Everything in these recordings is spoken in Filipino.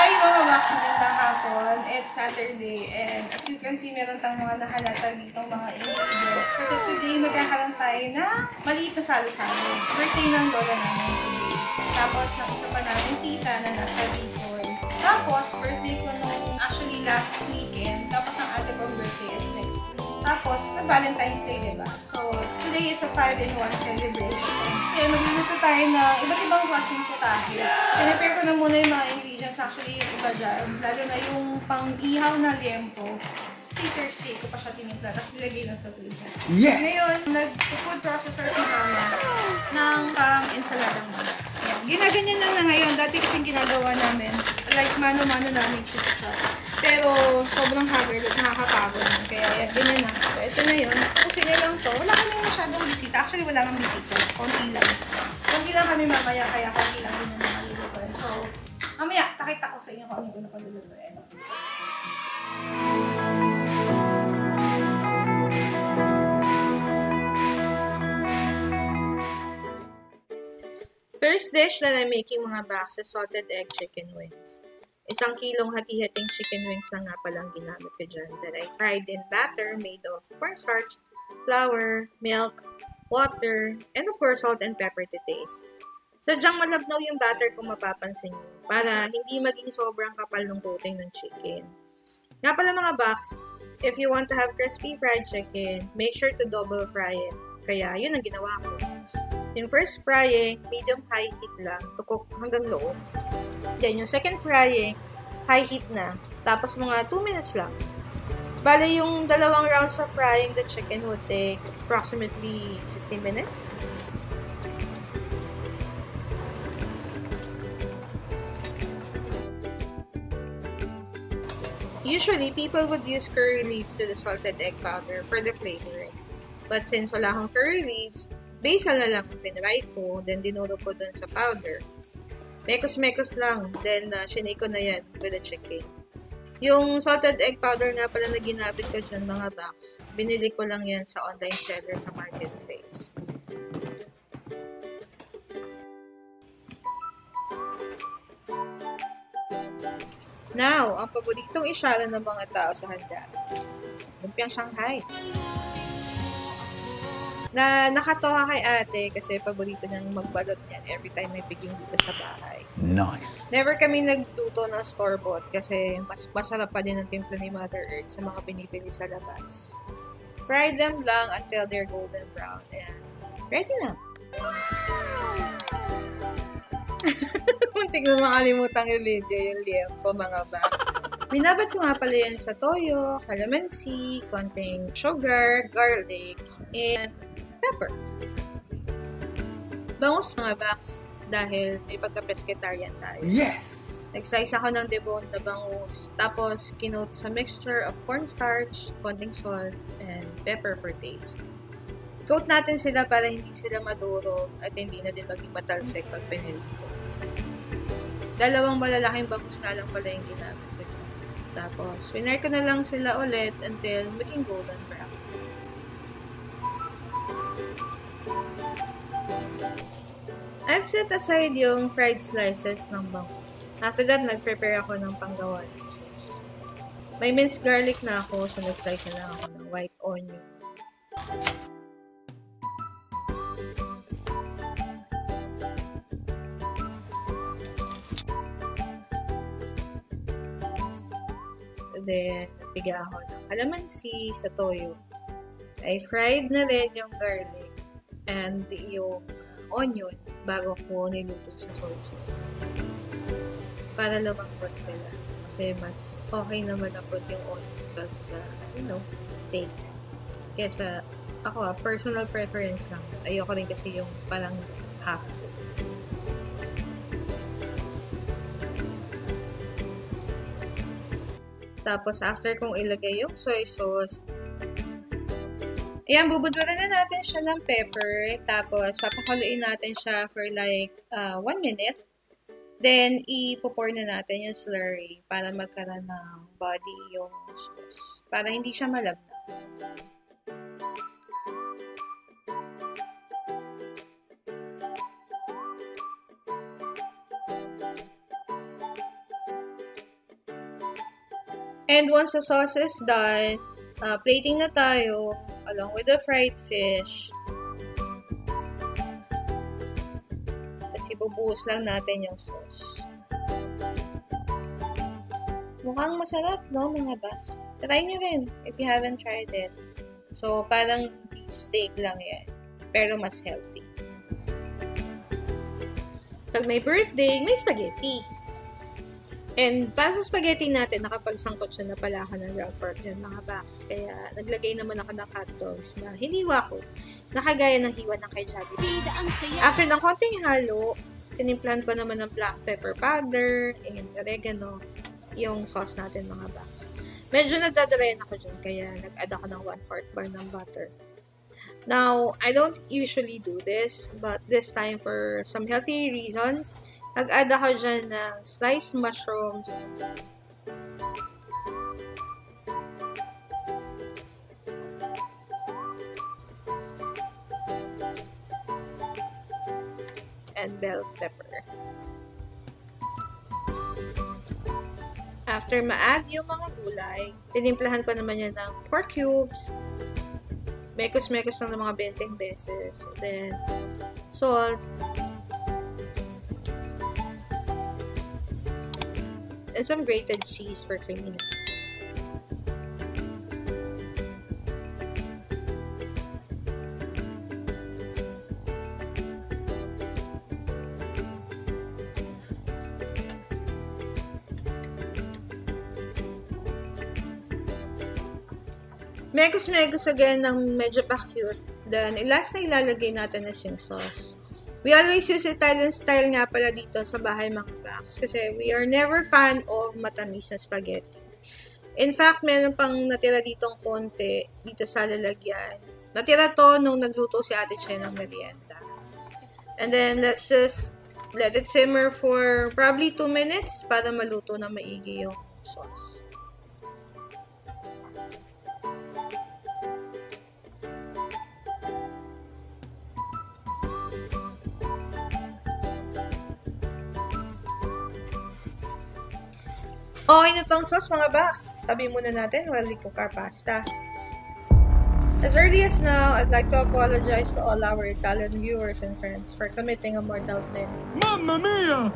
Hi mga box, magandang hapon. It's Saturday and as you can see, meron tayong mga nahalata dito mga ingredients. Kasi today magkakaroon tayo ng maliit na salo-salo. Birthday ng lola namin today. Tapos ng isa pa namin tita na nasa Bicol. Tapos birthday ko nung actually last weekend. Tapos ang ate kong birthday is next week. Tapos mag-Valentine's Day, diba? So today is a 5-in-1 celebration. Kaya magluluto tayo ng iba't ibang klaseng putahe. Pinipare ko na muna yung mga ingredients. Actually, yung iba dyan. Lalo na yung pang-ihaw na liempo. Thursday ko pa siya tinimpla. Tapos nilagay lang sa freezer. Yes! Ngayon, nag-food processor si mama ng pang-ensalada mo. Ayan. Ginaganyan lang na ngayon. Dati kasing ginagawa namin. Like, mano-mano namin siya. Pero, sobrang haggard at nakakapagod na. Kaya, yan, ganyan na. So, ito na yun. Kasi lang to. Wala kami masyadong bisita. Actually, wala kang bisita. Konti lang. Konti lang kami mamaya. Kaya, konti lang din na nakalulutuin. So, mamaya, pakita ko sa inyo kung ano ko nakalulutuin. First dish that I'm making mga box is salted egg chicken wings. 1 kilong hati-hating chicken wings lang nga palang ginamit ko dyan that I fried in batter made of cornstarch, flour, milk, water, and of course salt and pepper to taste. Sadyang malabnaw yung batter kung mapapansin nyo para hindi maging sobrang kapal ng coating ng chicken. Nga pala mga box, if you want to have crispy fried chicken, make sure to double fry it. Kaya yun ang ginawa ko. Yung first frying, medium-high heat lang to cook hanggang loob. Then, yung second frying, high heat na. Tapos, mga 2 minutes lang. Bale, yung dalawang rounds of frying the chicken would take approximately 15 minutes. Usually, people would use curry leaves to the salted egg powder for the flavoring. But since wala akong curry leaves, basil na lang ang pinry ko, then dinuro ko dun sa powder. Mekos-mekos lang, then shinake ko na yan with the chicken. Yung salted egg powder nga pala na ginamit ko dyan mga box, binili ko lang yan sa online seller sa marketplace. Now, ang paboritong isyara ng mga tao sa handa, lumpiang Shanghai. Na nakatoka kay ate kasi paborito niyang magbalot niyan every time may piging dito sa bahay. Nice. Never kami nagluto ng store-bought kasi mas masarap pa din ang timpla ni Mother Earth sa mga pinipili sa labas. Fry them lang until they're golden brown and ready na. Muntik na makalimutan yung video yung liempo mga box. Binabad ko nga pala yan sa toyo, calamansi, konting sugar, garlic, and pepper. Bangus mga box dahil may pagka-pescatarian tayo. Yes! Nag-slice ako ng deboned na bangus. Tapos, kinoat sa mixture of cornstarch, konting salt, and pepper for taste. Coat natin sila para hindi sila madurog at hindi na din maging matalsik pag pinilito. 2 malalaking bangus nga lang pala yung ginamit ko. Tapos, pinare ko na lang sila ulit until maging golden brown. I've set aside yung fried slices ng bangus. After that, nag-prepare ako ng panggawa ng sauce. May minced garlic na ako, so nag-slice na lang ako ng white onion. Then, napiga ako ng calamansi sa toyo. I fried na rin yung garlic and yung onion bago ko niluto sa soy sauce. Para lumambot sila. Kasi mas okay naman na put yung onion pag sa, steak. Kesa, ako personal preference lang. Ayoko rin kasi yung parang half cook. Tapos, after kong ilagay yung soy sauce, ayan, bubudburan na natin siya ng pepper. Tapos, papakuloyin natin siya for like 1 minute. Then, ipo-pour na natin yung slurry para magkaroon ng body yung sauce. Para hindi siya malabnaw. And once the sauce is done, plating na tayo along with the fried fish. Tapos ibubuhos lang natin yung sauce. Mukhang masarap, no, mga baks? Try nyo rin if you haven't tried it. So, parang beef steak lang yan. Pero mas healthy. Pag may birthday, may spaghetti. And para sa spaghetti natin, nakapagsangkot siya na pala ako ng ground pork dyan, mga baks. Kaya naglagay naman ako ng hot dogs na hiniwa ko. Nakagaya ng hiwa ng kay Jollibee. After ng konting halo, tinimplan ko naman ng black pepper powder and oregano yung sauce natin, mga baks. Medyo nagdadalayan ako dyan, kaya nag-add ako ng 1/4 bar ng butter. Now, I don't usually do this, but this time for some healthy reasons, nag-add ako dyan ng sliced mushrooms, and bell pepper. After ma-add yung mga gulay, tinimplahan ko naman yan ng pork cubes, mekos-mekos lang ng mga 20 beses, then salt, and some grated cheese for creaminess. Megos again ng medyo pa-cute. Then, last na ilalagay natin is yung sauce. We always use Italian style nga pala dito sa bahay, mga baks, kasi we are never fan of matamis na spaghetti. In fact, meron pang natira ditong konti dito sa lalagyan. Natira to nung nagluto si Ate Che ng merienda. And then, let's just let it simmer for probably 2 minutes para maluto na maigi yung sauce. Okay na tong sauce, mga baks. Tabi muna natin while we cook our pasta. As early as now, I'd like to apologize to all our Italian viewers and friends for committing a mortal sin. Mamma mia!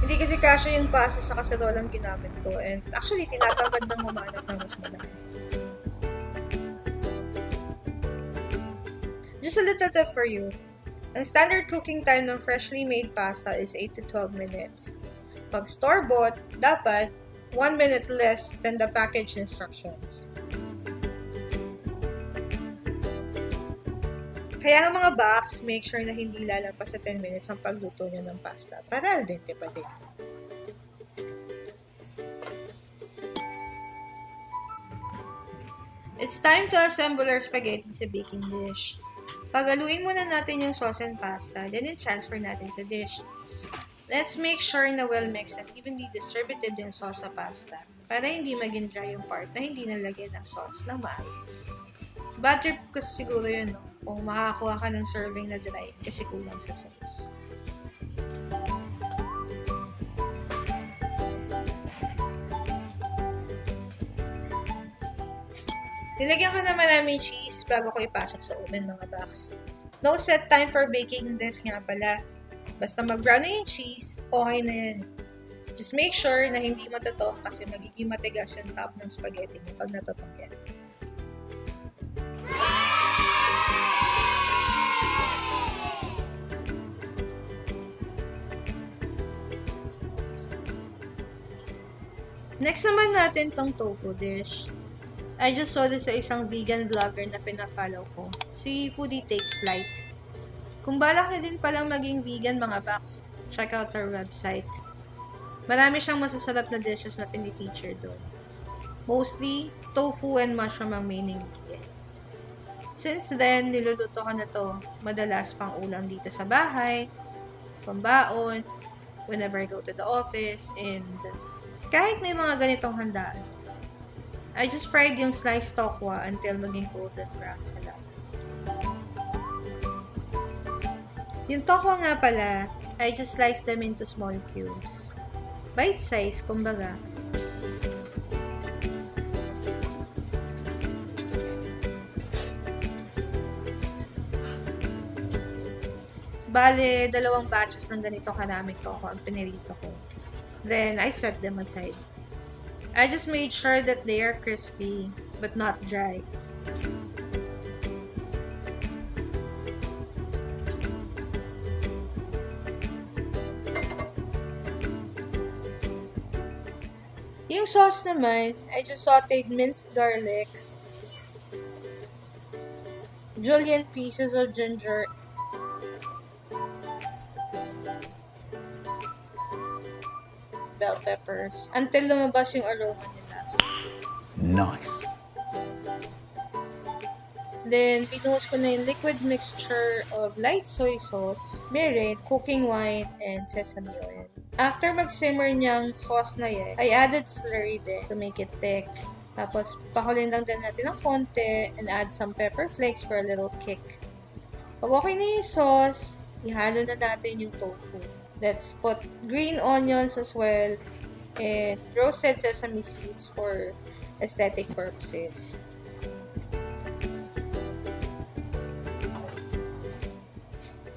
Hindi kasi kasya yung pasta sa kaserolang ginamit ko, and actually, tinatamad nang humanap ng mas malaki. Just a little tip for you. Ang standard cooking time ng freshly made pasta is 8 to 12 minutes. Pag store-bought, dapat 1 minute less than the package instructions. Kaya nga, mga baks, make sure na hindi lalampas sa 10 minutes ang pagluto nyo ng pasta para al dente pa din. It's time to assemble our spaghetti sa baking dish. Pagaluin muna natin yung sauce and pasta, then i-transfer natin sa dish. Let's make sure na well mixed and evenly distributed yung sauce sa pasta para hindi maging dry yung part na hindi nalagyan ng sauce ng maayos. Bad trip kasi siguro yun, no? Kung makakuha ka ng serving na dry kasi kulang sa sauce. Nilagyan ko na maraming cheese bago ko ipasok sa oven, mga baks. No set time for baking this nga pala. Basta mag-brown na yung cheese, okay na yan. Just make sure na hindi matotong kasi magiging matigas yung top ng spaghetti niyo pag natotong yan. Next naman natin tong tofu dish. I just saw this sa isang vegan vlogger na pina-follow ko. Si Foodie Takes Flight. Kung balak na din palang maging vegan, mga baks, check out our website. Marami siyang masasarap na dishes na fini-feature doon. Mostly, tofu and mushroom ang main ingredients. Since then, niluluto ko na to madalas pang ulam dito sa bahay, pambaon, whenever I go to the office, and kahit may mga ganitong handaan. I just fried yung sliced tokwa until maging golden brown sa lahat. Yung tokwa nga pala, I just sliced them into small cubes. Bite size, kumbaga. Bale, 2 batches ng ganito karaming toko ang pinirito ko. Then, I set them aside. I just made sure that they are crispy, but not dry. Yung sauce naman, I just sauteed minced garlic, julienne pieces of ginger, bell peppers, until lumabas yung aroma nila. Nice. Then, pinuhos ko na yung liquid mixture of light soy sauce, mirin, cooking wine, and sesame oil. After mag-simmer niyang sauce na yan, I added slurry din to make it thick. Tapos, pakulin lang din natin ng konti and add some pepper flakes for a little kick. Pag okay na yung sauce, ihalo na natin yung tofu. Let's put green onions as well and roasted sesame seeds for aesthetic purposes.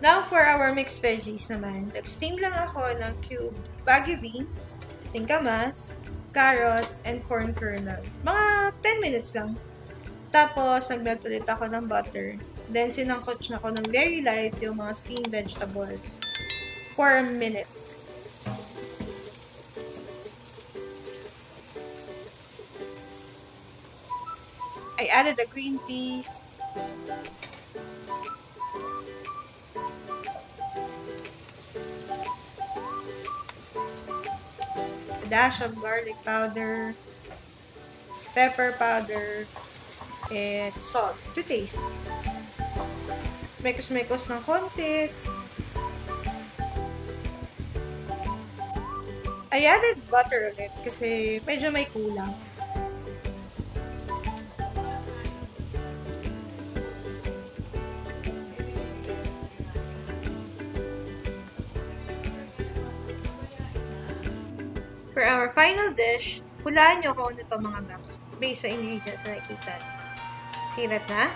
Now for our mixed veggies naman. Nag-steam lang ako ng cubed bagu beans, singkamas, carrots, and corn kernel. Mga 10 minutes lang. Tapos, nag-melt ulit ako ng butter. Then, sinangkot na ako ng very light yung mga steamed vegetables for a minute. I added the green peas, dash of garlic powder, pepper powder, and salt to taste. Mekos-mekos ng konti. I added butter ulit kasi medyo may kulang. For our final dish, hulaan nyo kung ano ito mga box based sa ingredients na nakita. See that na?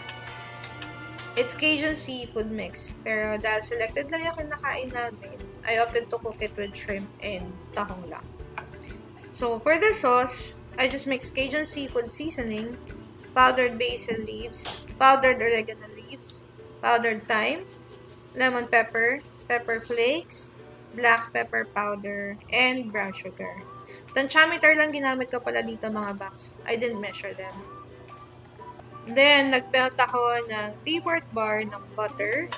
It's Cajun seafood mix. Pero dahil selected lang yung kinakain namin, I opted to cook it with shrimp and tahong lang. So for the sauce, I just mixed Cajun seafood seasoning, powdered basil leaves, powdered oregano leaves, powdered thyme, lemon pepper, pepper flakes, black pepper powder, and brown sugar. Tantiameter lang ginamit ko pala dito mga box. I didn't measure them. Then, nag-melt ako ng 3/4 bar ng butter.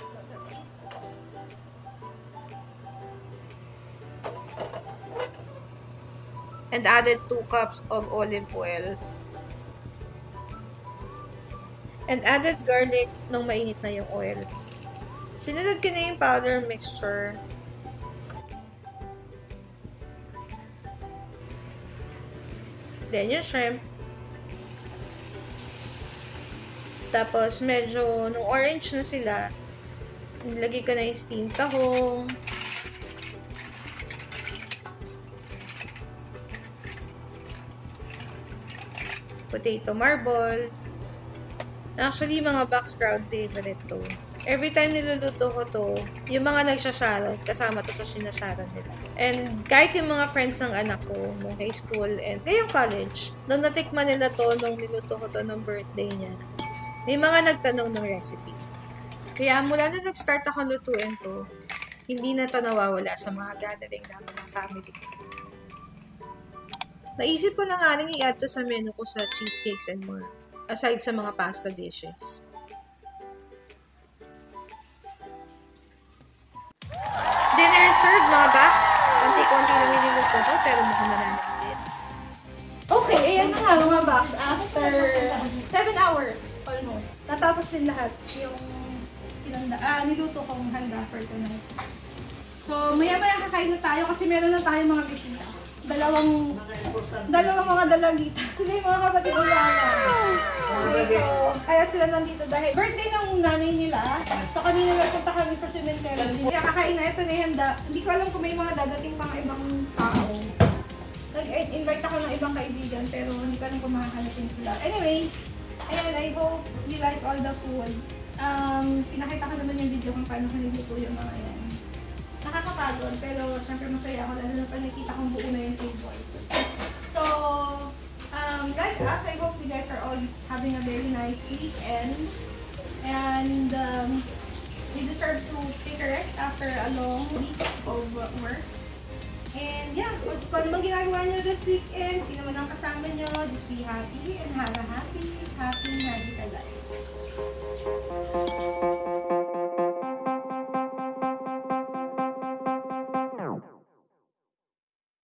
And added 2 cups of olive oil. And added garlic nung mainit na yung oil. Sinunod ko na yung powder mixture. Then, yung shrimp. Tapos, medyo, nung orange na sila, nilagay ko na yung steamed tahong. Potato marble. Actually, mga box crowd favorite to. Every time niluluto ko to, yung mga nagsasharon, kasama to sa sinasharon nila. And kahit yung mga friends ng anak ko, nung high school and ngayong college, nung natikman nila to, nung niluto ko to ng birthday niya, may mga nagtanong ng recipe. Kaya mula na nag-start ako lutuin to, hindi na to nawawala sa mga gathering namin ng family. Naisip ko na nga rin i-add to sa menu ko sa cheesecakes and more, aside sa mga pasta dishes. Dinner served mga box. Konti-konti lang yung niluto ko, pero mukhang marami din. Okay, ayan na nga mga box. After 7 hours, almost. Natapos din lahat yung niluto kong handa for tonight. So, maya-maya kakain na tayo kasi meron na tayong mga bisita. Dalawang mga dalagita. Sila yung mga kapatid ko lang. Okay, so, kaya sila nandito dahil birthday ng nanay nila. So, kanina nagpunta kami sa cemetery. Kaya kakain na, ito na yung handa. Hindi ko alam kung may mga dadating pang ibang tao. Nag-invite ako ng ibang kaibigan, pero hindi ko alam kung makakalating sila. Anyway, ayan, I hope you like all the food. Pinakita ko naman yung video kung paano ko niluluto yung mga yan. Nakakapagod, pero syempre masaya ako lalo na pag nakita kong buo na yung table. So, like us, I hope you guys are all having a very nice weekend. And you deserve to take a rest after a long week of work. And yeah, kung ano mang ginagawa nyo this weekend, sino man ang kasama nyo, just be happy and have a happy, magical life.